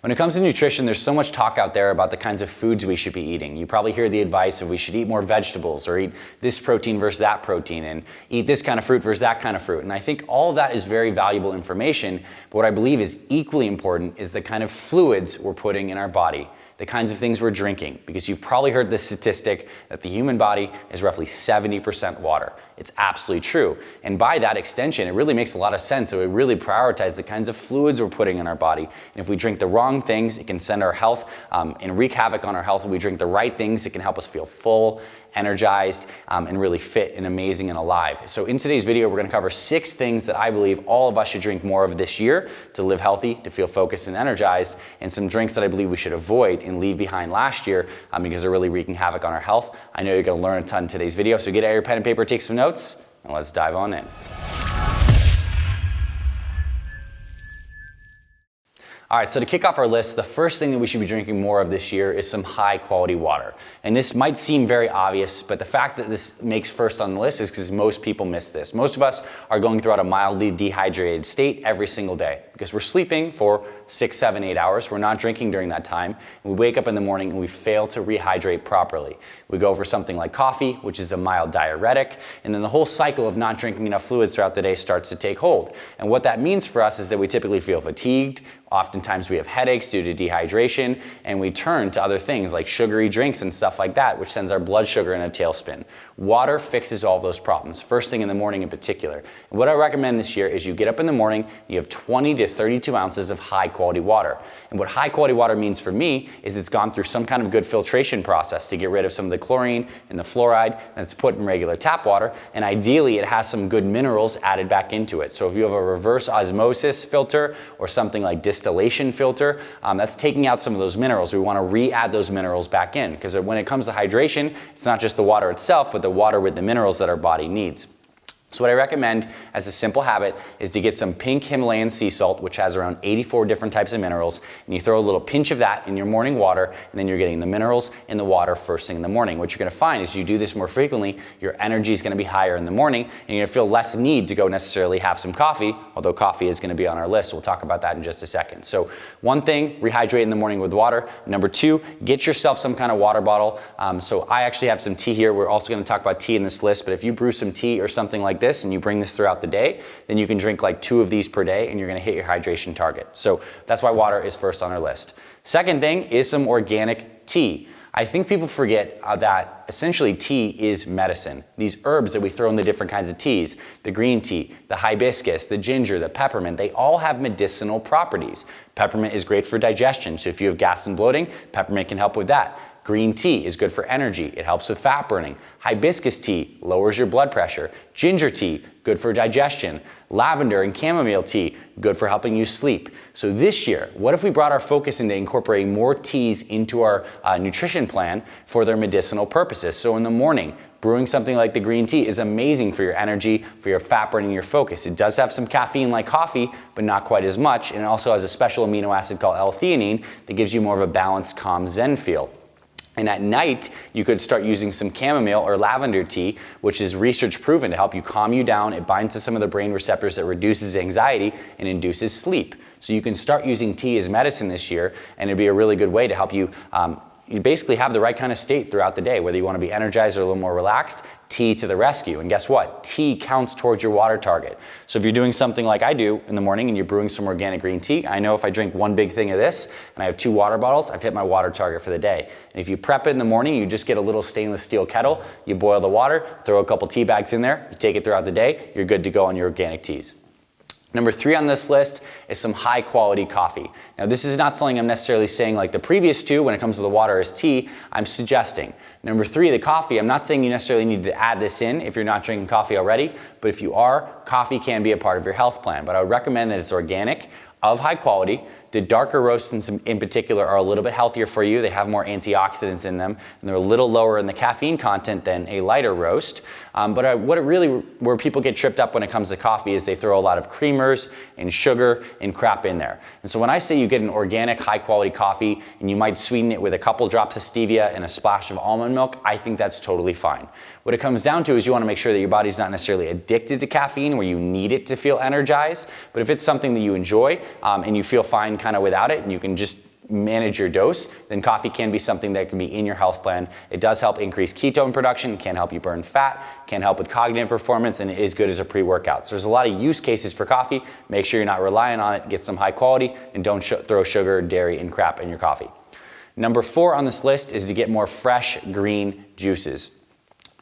When it comes to nutrition, there's so much talk out there about the kinds of foods we should be eating. You probably hear the advice of we should eat more vegetables or eat this protein versus that protein and eat this kind of fruit versus that kind of fruit. And I think all of that is very valuable information, but what I believe is equally important is the kind of fluids we're putting in our body, the kinds of things we're drinking, because you've probably heard the statistic that the human body is roughly 70% water. It's absolutely true. And by that extension, it really makes a lot of sense that we really prioritize the kinds of fluids we're putting in our body. And if we drink the wrong things, it can send our health and wreak havoc on our health. If we drink the right things, it can help us feel full, energized, and really fit and amazing and alive. So in today's video, we're gonna cover 6 things that I believe all of us should drink more of this year to live healthy, to feel focused and energized, and some drinks that I believe we should avoid and leave behind last year because they're really wreaking havoc on our health. I know you're gonna learn a ton in today's video, so get out your pen and paper, take some notes, and let's dive on in. All right, so to kick off our list, the first thing that we should be drinking more of this year is some high quality water. And this might seem very obvious, but the fact that this makes first on the list is because most people miss this. Most of us are going throughout a mildly dehydrated state every single day because we're sleeping for 6, 7, 8 hours. We're not drinking during that time. And we wake up in the morning and we fail to rehydrate properly. We go for something like coffee, which is a mild diuretic, and then the whole cycle of not drinking enough fluids throughout the day starts to take hold. And what that means for us is that we typically feel fatigued. Oftentimes we have headaches due to dehydration, and we turn to other things like sugary drinks and stuff like that, which sends our blood sugar in a tailspin. Water fixes all those problems, first thing in the morning in particular. And what I recommend this year is you get up in the morning, you have 20 to 32 ounces of high quality water. And what high quality water means for me is it's gone through some kind of good filtration process to get rid of some of the chlorine and the fluoride, and it's put in regular tap water, and ideally it has some good minerals added back into it. So if you have a reverse osmosis filter or something like distillation filter, that's taking out some of those minerals. We want to re-add those minerals back in, because when it comes to hydration, it's not just the water itself, but the water with the minerals that our body needs. So what I recommend as a simple habit is to get some pink Himalayan sea salt, which has around 84 different types of minerals, and you throw a little pinch of that in your morning water, and then you're getting the minerals in the water first thing in the morning. What you're gonna find is you do this more frequently, your energy is gonna be higher in the morning, and you're gonna feel less need to go necessarily have some coffee, although coffee is gonna be on our list. We'll talk about that in just a second. So one thing, rehydrate in the morning with water. Number 2, get yourself some kind of water bottle. So I actually have some tea here. We're also gonna talk about tea in this list, but if you brew some tea or something like this and you bring this throughout the day, then you can drink like 2 of these per day and you're gonna hit your hydration target. So that's why water is first on our list. Second thing is some organic tea. I think people forget that essentially tea is medicine. These herbs that we throw in the different kinds of teas, the green tea, the hibiscus, the ginger, the peppermint, they all have medicinal properties. Peppermint is great for digestion, so if you have gas and bloating, peppermint can help with that. Green tea is good for energy. It helps with fat burning. Hibiscus tea lowers your blood pressure. Ginger tea, good for digestion. Lavender and chamomile tea, good for helping you sleep. So this year, what if we brought our focus into incorporating more teas into our nutrition plan for their medicinal purposes? So in the morning, brewing something like the green tea is amazing for your energy, for your fat burning, your focus. It does have some caffeine like coffee, but not quite as much. And it also has a special amino acid called L-theanine that gives you more of a balanced, calm, zen feel. And at night, you could start using some chamomile or lavender tea, which is research proven to help you calm you down. It binds to some of the brain receptors that reduces anxiety and induces sleep. So you can start using tea as medicine this year, and it'd be a really good way to help you basically have the right kind of state throughout the day, whether you want to be energized or a little more relaxed. Tea to the rescue. And guess what? Tea counts towards your water target. So if you're doing something like I do in the morning and you're brewing some organic green tea, I know if I drink one big thing of this and I have 2 water bottles, I've hit my water target for the day. And if you prep it in the morning, you just get a little stainless steel kettle, you boil the water, throw a couple tea bags in there, you take it throughout the day, you're good to go on your organic teas. Number 3 on this list is some high quality coffee. Now this is not something I'm necessarily saying like the previous 2 when it comes to the water is tea, I'm suggesting. Number 3, the coffee, I'm not saying you necessarily need to add this in if you're not drinking coffee already, but if you are, coffee can be a part of your health plan. But I would recommend that it's organic, of high quality. The darker roasts in particular are a little bit healthier for you. They have more antioxidants in them, and they're a little lower in the caffeine content than a lighter roast. Where people get tripped up when it comes to coffee is they throw a lot of creamers and sugar and crap in there. And so when I say you get an organic, high quality coffee and you might sweeten it with a couple drops of stevia and a splash of almond milk, I think that's totally fine. What it comes down to is you want to make sure that your body's not necessarily addicted to caffeine where you need it to feel energized, but if it's something that you enjoy and you feel fine kind of without it, and you can just manage your dose, then coffee can be something that can be in your health plan. It does help increase ketone production, can help you burn fat, can help with cognitive performance, and it is good as a pre-workout. So there's a lot of use cases for coffee. Make sure you're not relying on it, get some high quality, and don't throw sugar, dairy, and crap in your coffee. Number 4 on this list is to get more fresh green juices.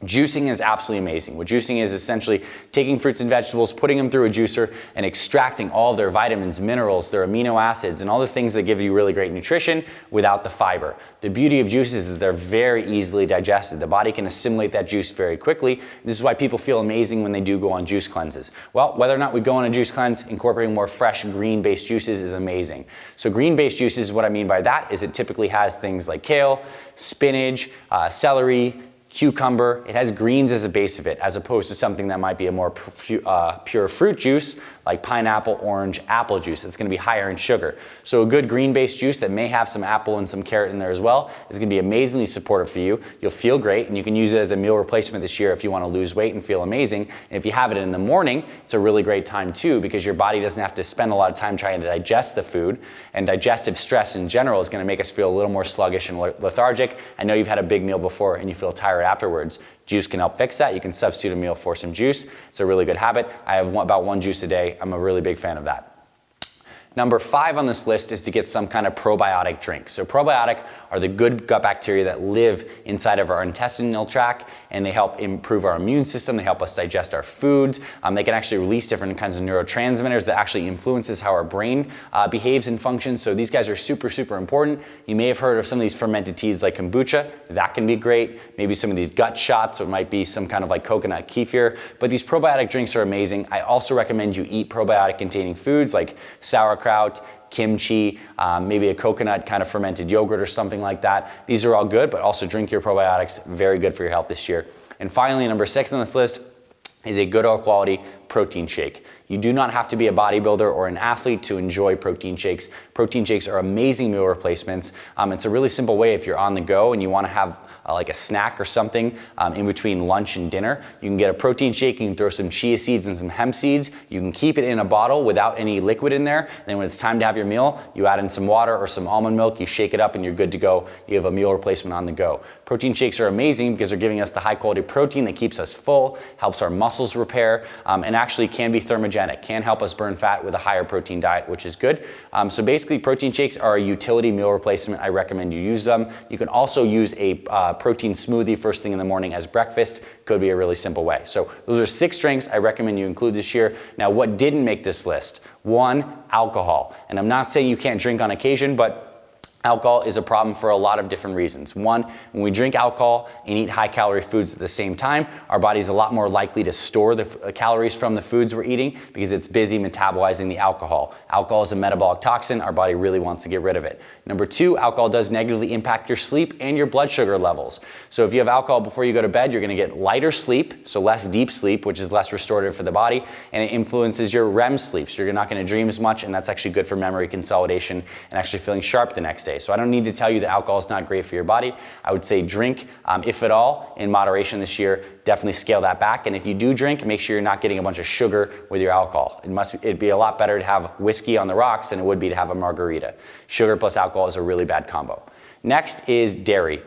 Juicing is absolutely amazing. What juicing is essentially taking fruits and vegetables, putting them through a juicer, and extracting all of their vitamins, minerals, their amino acids, and all the things that give you really great nutrition without the fiber. The beauty of juices is that they're very easily digested. The body can assimilate that juice very quickly. This is why people feel amazing when they do go on juice cleanses. Well, whether or not we go on a juice cleanse, incorporating more fresh green-based juices is amazing. So green-based juices, what I mean by that is it typically has things like kale, spinach, celery, cucumber. It has greens as a base of it, as opposed to something that might be a more pure fruit juice like pineapple, orange, apple juice. It's going to be higher in sugar. So a good green-based juice that may have some apple and some carrot in there as well is going to be amazingly supportive for you. You'll feel great, and you can use it as a meal replacement this year if you want to lose weight and feel amazing. And if you have it in the morning, it's a really great time too, because your body doesn't have to spend a lot of time trying to digest the food, and digestive stress in general is going to make us feel a little more sluggish and lethargic. I know you've had a big meal before and you feel tired afterwards. Juice can help fix that. You can substitute a meal for some juice. It's a really good habit. I have about 1 juice a day. I'm a really big fan of that. Number 5 on this list is to get some kind of probiotic drink. So probiotic are the good gut bacteria that live inside of our intestinal tract, and they help improve our immune system. They help us digest our foods. They can actually release different kinds of neurotransmitters that actually influences how our brain behaves and functions. So these guys are super, super important. You may have heard of some of these fermented teas like kombucha. That can be great. Maybe some of these gut shots, so it might be some kind of like coconut kefir. But these probiotic drinks are amazing. I also recommend you eat probiotic containing foods like sauerkraut, kimchi, maybe a coconut kind of fermented yogurt or something like that. These are all good, but also drink your probiotics. Very good for your health this year. And finally, number 6 on this list is a good old quality protein shake. You do not have to be a bodybuilder or an athlete to enjoy protein shakes. Protein shakes are amazing meal replacements. It's a really simple way if you're on the go and you want to have like a snack or something in between lunch and dinner. You can get a protein shake, you can throw some chia seeds and some hemp seeds. You can keep it in a bottle without any liquid in there. And then when it's time to have your meal, you add in some water or some almond milk, you shake it up and you're good to go. You have a meal replacement on the go. Protein shakes are amazing because they're giving us the high quality protein that keeps us full, helps our muscles repair, and actually can be thermogenic, can help us burn fat with a higher protein diet, which is good. So basically protein shakes are a utility meal replacement. I recommend you use them. You can also use a protein smoothie first thing in the morning as breakfast. Could be a really simple way. So those are 6 drinks I recommend you include this year. Now, what didn't make this list? 1, alcohol. And I'm not saying you can't drink on occasion, but alcohol is a problem for a lot of different reasons. 1, when we drink alcohol and eat high-calorie foods at the same time, our body's a lot more likely to store the calories from the foods we're eating because it's busy metabolizing the alcohol. Alcohol is a metabolic toxin. Our body really wants to get rid of it. Number 2, alcohol does negatively impact your sleep and your blood sugar levels. So if you have alcohol before you go to bed, you're going to get lighter sleep, so less deep sleep, which is less restorative for the body, and it influences your REM sleep, so you're not going to dream as much, and that's actually good for memory consolidation and actually feeling sharp the next day. So I don't need to tell you that alcohol is not great for your body. I would say drink, if at all, in moderation this year. Definitely scale that back. And if you do drink, make sure you're not getting a bunch of sugar with your alcohol. It'd be a lot better to have whiskey on the rocks than it would be to have a margarita. Sugar plus alcohol is a really bad combo. Next is dairy.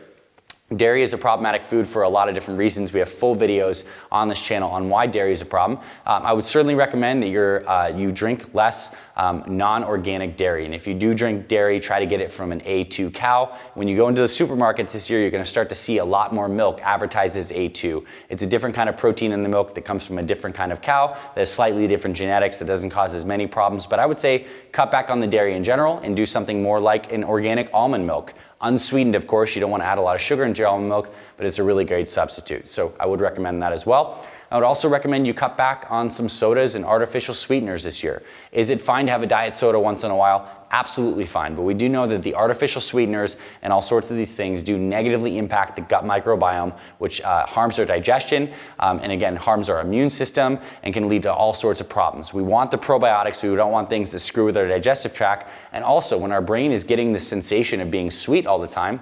Dairy is a problematic food for a lot of different reasons. We have full videos on this channel on why dairy is a problem. I would certainly recommend that you drink less non-organic dairy. And if you do drink dairy, try to get it from an A2 cow. When you go into the supermarkets this year, you're going to start to see a lot more milk advertised as A2. It's a different kind of protein in the milk that comes from a different kind of cow that has slightly different genetics that doesn't cause as many problems. But I would say cut back on the dairy in general and do something more like an organic almond milk. Unsweetened, of course. You don't want to add a lot of sugar into your almond milk, but it's a really great substitute. So I would recommend that as well. I would also recommend you cut back on some sodas and artificial sweeteners this year. Is it fine to have a diet soda once in a while? Absolutely fine, but we do know that the artificial sweeteners and all sorts of these things do negatively impact the gut microbiome, which harms our digestion, and again, harms our immune system and can lead to all sorts of problems. We want the probiotics, we don't want things that screw with our digestive tract, and also when our brain is getting the sensation of being sweet all the time,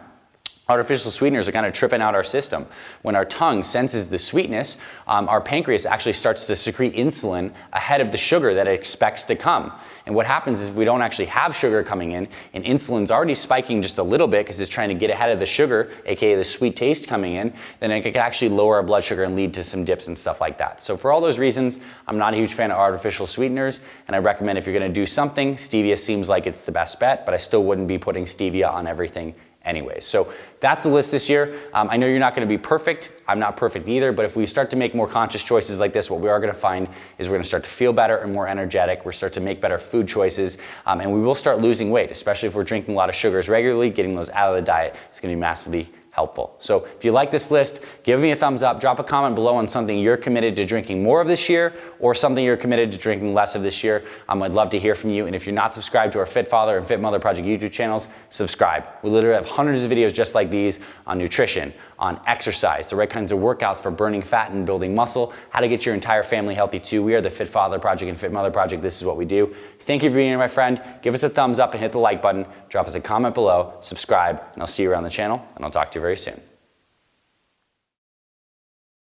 artificial sweeteners are kind of tripping out our system. When our tongue senses the sweetness, our pancreas actually starts to secrete insulin ahead of the sugar that it expects to come. And what happens is if we don't actually have sugar coming in, and insulin's already spiking just a little bit because it's trying to get ahead of the sugar, aka the sweet taste coming in, then it can actually lower our blood sugar and lead to some dips and stuff like that. So for all those reasons, I'm not a huge fan of artificial sweeteners, and I recommend if you're going to do something, stevia seems like it's the best bet, but I still wouldn't be putting stevia on everything anyway. So that's the list this year. I know you're not going to be perfect. I'm not perfect either, but if we start to make more conscious choices like this, what we are going to find is we're going to start to feel better and more energetic. We're start to make better food choices, and we will start losing weight, especially if we're drinking a lot of sugars regularly. Getting those out of the diet is going to be massively helpful. So if you like this list, give me a thumbs up, drop a comment below on something you're committed to drinking more of this year or something you're committed to drinking less of this year. I'd love to hear from you. And if you're not subscribed to our Fit Father and Fit Mother Project YouTube channels, subscribe. We literally have hundreds of videos just like these on nutrition, on exercise, the right kinds of workouts for burning fat and building muscle, how to get your entire family healthy too. We are the Fit Father Project and Fit Mother Project. This is what we do. Thank you for being here, my friend. Give us a thumbs up and hit the like button. Drop us a comment below, subscribe, and I'll see you around the channel, and I'll talk to you very soon.